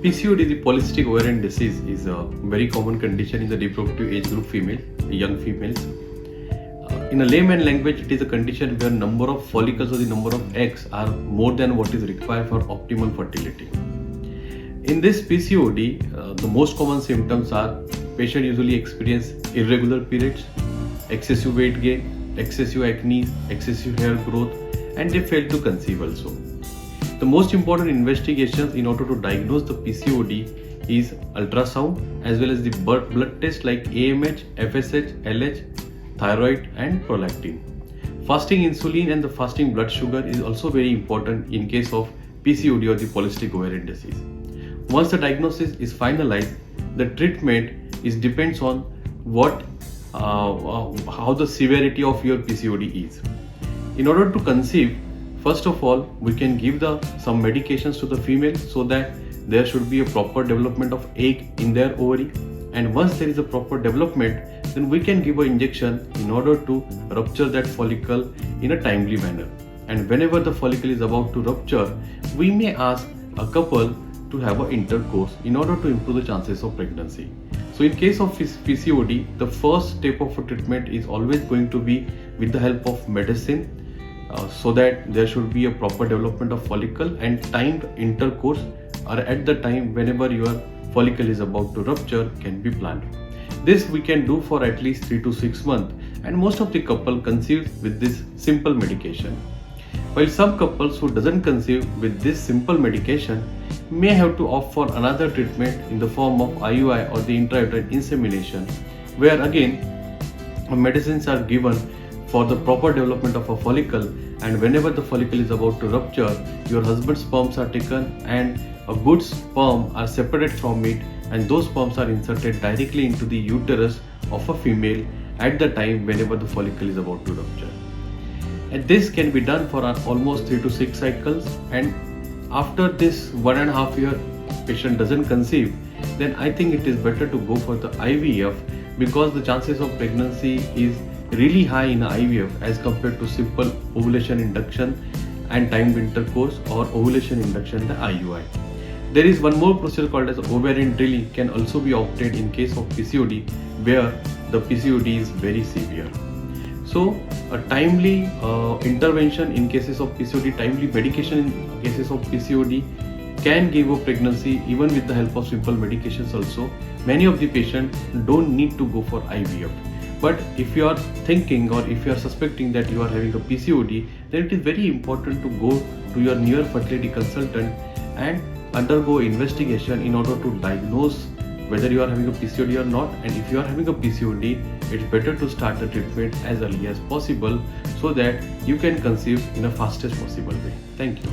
PCOD, the polycystic ovarian disease, is a very common condition in the reproductive age group female, young females. In a layman language, it is a condition where number of follicles or the number of eggs are more than what is required for optimal fertility. In this PCOD, the most common symptoms are patient usually experience irregular periods, excessive weight gain, excessive acne, excessive hair growth, and they fail to conceive also. The most important investigations in order to diagnose the PCOD is ultrasound as well as the blood tests like AMH, FSH, LH, thyroid and prolactin. Fasting insulin and the fasting blood sugar is also very important in case of PCOD or the polycystic ovarian disease. Once the diagnosis is finalized, the treatment depends on how the severity of your PCOD is. In order to conceive, first of all, we can give some medications to the female so that there should be a proper development of egg in their ovary. And once there is a proper development, then we can give an injection in order to rupture that follicle in a timely manner. And whenever the follicle is about to rupture, we may ask a couple to have an intercourse in order to improve the chances of pregnancy. So in case of PCOD, the first step of a treatment is always going to be with the help of medicine, so that there should be a proper development of follicle and timed intercourse or at the time whenever your follicle is about to rupture can be planned. This we can do for at least 3 to 6 months, and most of the couple conceive with this simple medication. While some couples who doesn't conceive with this simple medication may have to opt for another treatment in the form of IUI or the intrauterine insemination, where again medicines are given for the proper development of a follicle, and whenever the follicle is about to rupture, your husband's sperms are taken and a good sperm are separated from it, and those sperms are inserted directly into the uterus of a female at the time whenever the follicle is about to rupture. And this can be done for almost 3 to 6 cycles, and after this 1.5 year patient doesn't conceive, then I think it is better to go for the IVF, because the chances of pregnancy is really high in IVF as compared to simple ovulation induction and timed intercourse or ovulation induction, the IUI. There is one more procedure called as ovarian drilling can also be opted in case of PCOD where the PCOD is very severe. So a timely intervention in cases of PCOD, timely medication in cases of PCOD can give a pregnancy even with the help of simple medications also. Many of the patients don't need to go for IVF. But if you are thinking or if you are suspecting that you are having a PCOD, then it is very important to go to your near fertility consultant and undergo investigation in order to diagnose whether you are having a PCOD or not. And if you are having a PCOD, it's better to start the treatment as early as possible so that you can conceive in a fastest possible way. Thank you.